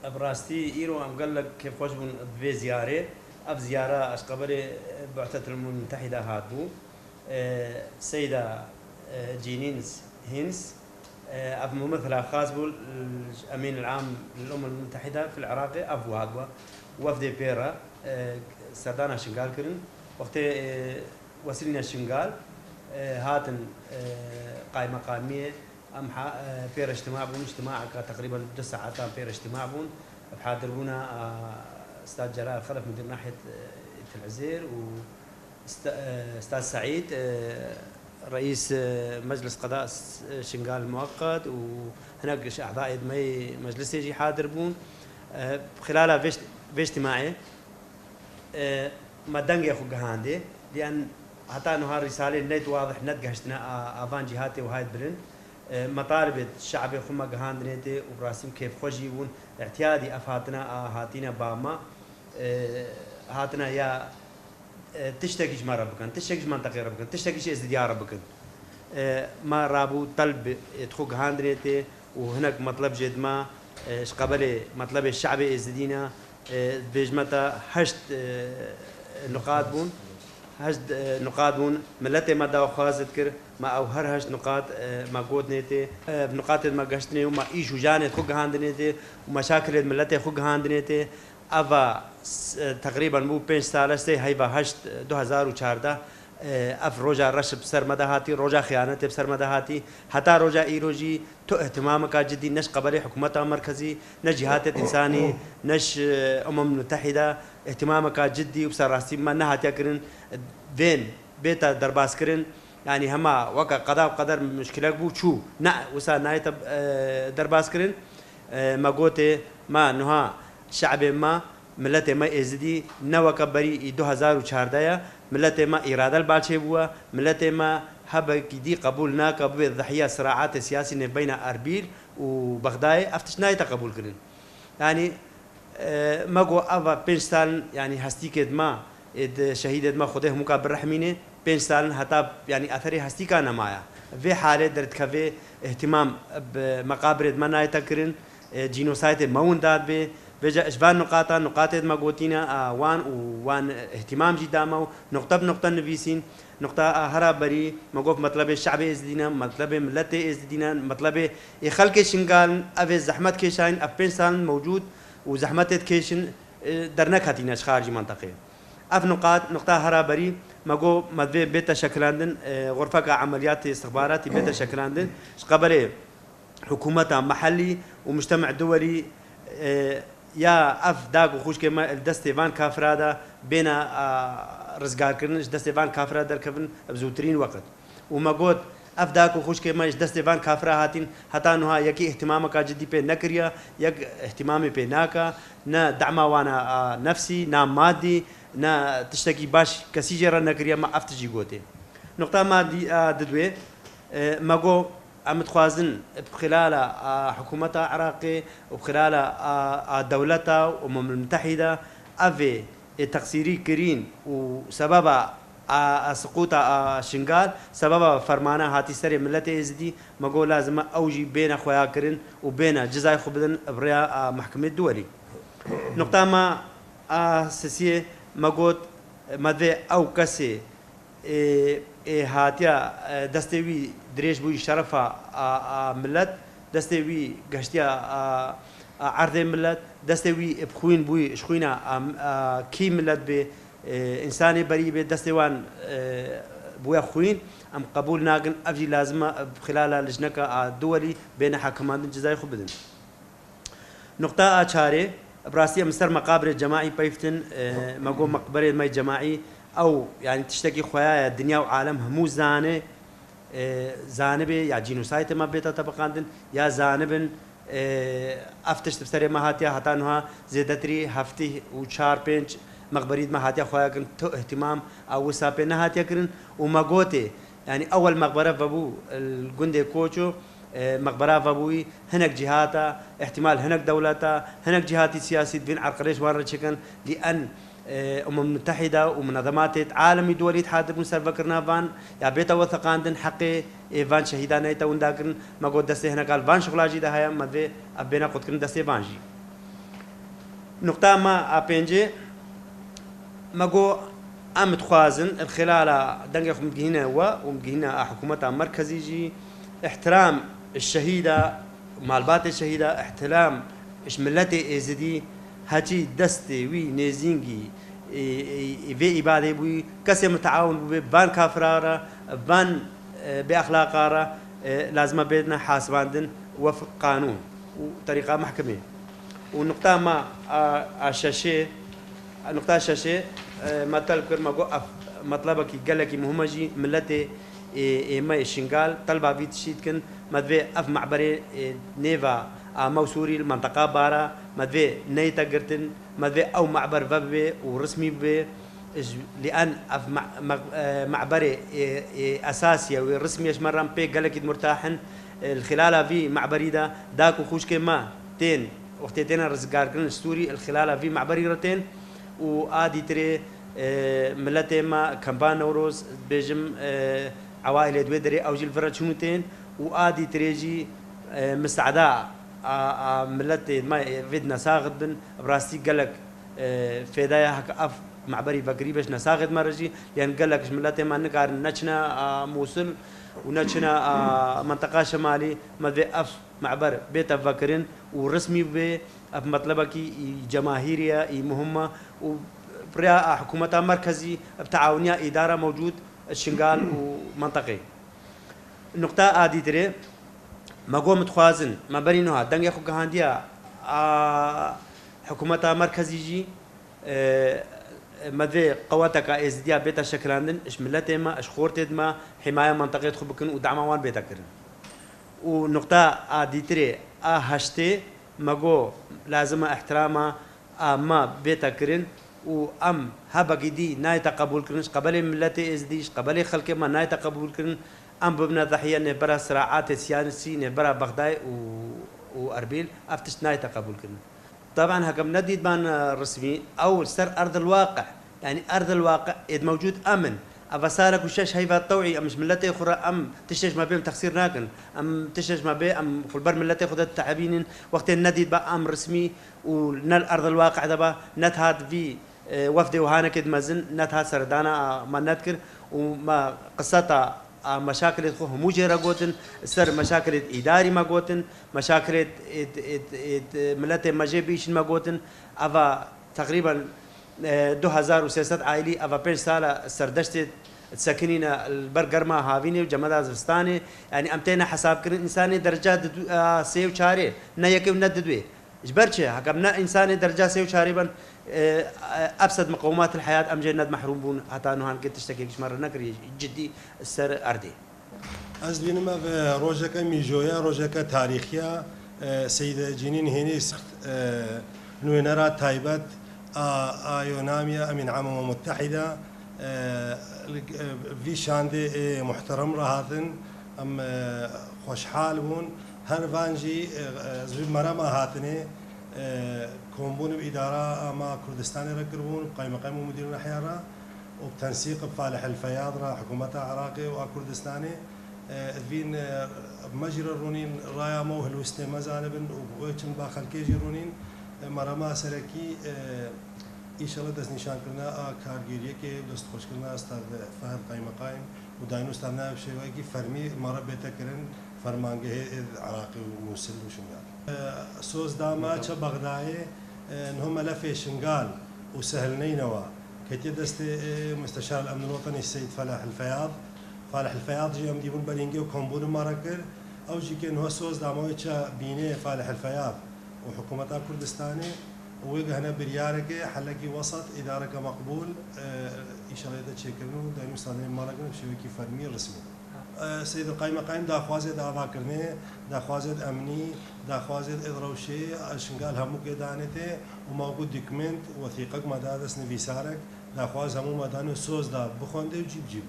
براستي إيرو أم قال لك كيف خوش بون في زيارة أف زيارة أشقبل بعثة الأمم المتحدة هاتبو سيدة جينينز هينس أف ممثلة خاص بول الأمين العام للأمم المتحدة في العراق أف وهاقوا وفد بيرا سردانا شنغال كرن وقت وسيلنا شنغال هاتن قائمة قائمية أم بير اجتماع بون اجتماع تقريبا 9 ساعات بير اجتماع بون بحاضر بونا استاذ جلال خلف مدير ناحية العزير واستاذ سعيد رئيس مجلس قضاء شنغال المؤقت وهناك أعضاء مجلس يجي حاضر بون خلالها في اجتماعي ما دنجي أخو جهاندي لأن حتى إنه هالرسالة نيت واضح نتجهشتنا أفان جهاتي وهاي برن مطالب الشعب خما جهاندنيتي وبراسم كيف خجيبون اعتيادي أفاتنا هاتينا باما هاتنا يا تشتكيش ما ربكن تشتكيش منطقة ربكن تشتكيش ازديار ربكن ما رابو طلب يدخل جهاندنيتي وهناك مطلب جد ما قبل مطلب الشعب ازدينا بيجمتا هشت نقاط بون هشت نقاط بون ملتي ما داو خاز ذكر ما او هر هشت نقاط ما قود نيتي بنقاط ما قشتني وما ايشو جانت خوج هاندنيتي ومشاكل الملتي خوج هاندنيتي افا تقريبا مو 5 سال سي هيفا هشت 2014 اف روجا رش بسر مدهاتي روجا خيانه بسر مدهاتي حتى روجا ايروجي تو اهتمامك جدي نش قبل حكومتها مركزي نش جهات انساني نش متحده اهتمامك جدي وبسر راسي ما نهات يكرن فين بيتا درباس كرن يعني هما وقع قضاء وقدر مشكله بو شو نا وسا نايت درباس كرن ما قوتي ما نها شعب ما ملت ما ازدي نو كبري 2014 ملت ما اراده البالشي بوا ملت ما هبك دي قبولنا قبل الضحيه صراعات سياسيه بين اربيل وبغداد افتشناي تقبل كرن يعني ما جو افا بنستان يعني هستيكد ما شهيدة ما خده مقابل رحمينه بنستان حتى يعني اثري هستي كان معايا في حاله درت كفي اهتمام بمقابر ما نايتكرن جينوسايد مون داد به بجا اشبان نقاط ما قوتينا وان اهتمام جدا نقطه بنقطه نفيسين نقطه هرابري ما قوف مطلب الشعب ازدينا مطلب ملته ازدينا مطلب يخلق شنغال افي زحمت كيشاين ابنسان موجود وزحمت كيشن درنك هاتينا خارج منطقه اف نقطه هرابري ما قو مدفي بيتا شكلاندن غرفه عمليات استخباراتي بيتا شكلاندن قبل حكومه محلي ومجتمع دولي يا اف داغ وخوش كما الدستيفان كافرادا بين رزقار كرنش دستيفان كافرادا كفن بزوترين وقت وما قلت اف داغ وخوش كما دستيفان كافرا هاتين حتى انها يكي اهتمامك جدي بين نكريا يك اهتمامي بيناكا نا دعما وانا نفسي نا مادي نا تشتكي باش كسيجرا نكريا ما افتجي قوتي نقطه ما دي ددوي ما قو عم تخوازن بخلال حكومتها العراقية وبخلال دولتها والأمم المتحدة أفي تقصيري كرين وسبب سقوط شنغال سبب فرمانة هاتي سري ملتي ازدي ما قول لازم أوجي بين أخويا كرين وبين جزاي خبدن بريا محكمة دولي نقطة ما سيسية ما قلت مدى أو كسي هاتيا دستوي دريش بوي شرفها ملت دستوي قشتيا عرض ملت دستوي بخوين بوي شخوينا كي ملت ب انساني بري ب دستوان بويا خوين ام قبول ناقن افجي لازمه خلال لجنه الدولي بين حكمان الجزائر خبدن نقطه اشاري براسي مصر مقابر الجماعي بيفتن مقو مقبره ماي جماعي او يعني تشتكي خويا الدنيا وعالم همو زانه زانبي يا جينوسايد ما بيتا طبقاندن يا زانبن افتش تبصري ما هاتيا حتى انها زيدتري هفتي وشار بنج مقبريد ما هاتيا خويا كنت اهتمام او سابين هاتيا كرن وما قوتي يعني اول مقبره بابو الجندي كوتشو مقبره بابوي هناك جهاتا احتمال هناك دولتا هناك جهات سياسيه بين عرقليش ورا تشكن لان الأمم المتحدة ومنظمات عالمي دولي تحادر سر فكرنا فان يا بيتا وثقاندن حقي فان شهيدان يتون داكن ما قد دستي هنا قال فان شغلاجي ده هيا ما ذي أبينا قد كن دستي فانجي نقطة ما أبينجي ماجو أمد خوازن الخلال دنجة مجهنا ومجهنا حكومة مركزي جي احترام الشهيدة مالبات الشهيدة احترام إيش ملتي إزدي هاتي دستي وي نيزينجي في إبادة بوي كسي متعاون بوي بان كافرارة بان بأخلاقارة لازم بيدنا حاسباندن وفق قانون وطريقة محكمة. والنقطة ما الشاشة النقطة الشاشة مثل كرما جو مطلبك قالك مهمة جي ملتي ما الشنغال طلبة في تشيتكن مدفع أف معبري نيفا موسوري المنطقة بارا مدفع نيتا قرتن مدفع أو معبر فبي ورسمي بي لأن أف معبري أساسية ورسمي يشمرن بي قالك مرتاحن الخلالة في معبري دا داكو خوش كما تين وقتين رزقار كن السوري الخلالة في معبري رتين وآدي تري ملتي ما كمبان نوروز بيجم عوائل دويدري أو جيل فراتشونتين وآدي تريجي مستعداء ملتي ما فيدنا ساغد بن براستي قالك فدايا هك أف معبري بكري باش نساغد مرجي لأن قالك ملتي ما نكار نتشنا موصل ونتشنا منطقة شمالي مذي أف معبر بيت فكرين ورسمي بي أف مطلبك جماهيرية مهمة وبريا حكومة مركزي بتعاونية إدارة موجود الشنغال ومنطقي. النقطة آدي تري ما قوم تخوازن ما برينوها دنيا خو كهانديا حكومة مركزي جي مذي قواتك ازديا بيتا شكلاندن اش ملتي ما اش خورتد ما حماية منطقة خو بكن ودعموان بيتا كرن. ونقطة آدي تري هشتي ما قو لازم احترامها ما بيتا كرن وأم هبا جدي ناي تقبل كرنش قبل ملتي ازديش قبل خلق ما ناي تقبل كرن أم ببنا ضحية نبرا صراعات سياسية نبرا بغداد وأربيل أفتش ناي تقبل كرن. طبعا هكم نديد بان رسمي أو سر أرض الواقع يعني أرض الواقع إذ موجود أمن أفسارك وشاش هيفا الطوعي أمش ملتي أخرى أم تشتش ما بين تخسير ناكن أم تشتش ما بين أم في البر ملتي خذت تعبين وقت النديد بقى أم رسمي ونل أرض الواقع دبا نتهاد في وفد وهانا كد مازن نتها سردانا ما نذكر وما قصتها مشاكل خوه مجرى قوتن سر مشاكل إداري ما قوتن مشاكل ملتي ما جيبيش ما قوتن أفا تقريبا 2006 عائلي أفا 5 سالة سردشت تسكنين البرجر ما هافيني وجمال زفستاني يعني أمتينا حساب كرن إنساني درجات سيو شاري نيكي ونددوي جبرتشي حكمنا إنساني درجات سيو شاري بن أبسط مقومات الحياة أم جند محروم بون حتى أنه هنقدر تشتكي مرة نكري جدي السر أردي. أزبين ما في روجك ميجويا روجك تاريخيا سيد جنين هنيس نوينرا تايبت يوناميا من عمم متحدة في شاندي محترم رهاتن أم خوشحال بون هر فانجي زبين مرة هاتني كومبون بإدارة ما كردستان ركربون قائمة مدير الحيارة وبتنسيق بفالح الفياض را حكومة عراقي وكردستاني فين مجرى الرونين رايا موه الوستي مزانبن وويتشن باخل كيجي رونين مرما سركي إن شاء الله دست نشان كرنا كارجيرية كي دست خوش كرنا استاذ فهد قائمة قائم وداينو استاذ نائب شيواكي فرمي مرة بيتكرن فرمانجه عراقي وموصل وشنغال سوز داما تشا بغداي انهم لفي شنغال وسهل نينوى كتي دست مستشار الامن الوطني السيد فالح الفياض جي مديبون بلينجي وكومبون ماركر او جي كان هو سوز داما تشا بيني فالح الفياض وحكومة كردستاني ويجا هنا بريارك حلقي وسط إدارة مقبول إن شاء الله إذا تشكرنوا دايما استاذين ماركنا بشويكي فرمي رسمي. سيد القائمة قائم داخوازد آواكرني داخوازد أمني داخوازد إدروشي أشنقال همو كدانته وموجود دوكمنت وثيقة مدادس نفيسارك داخواز همو مدانو سوز دا بخونده وجيب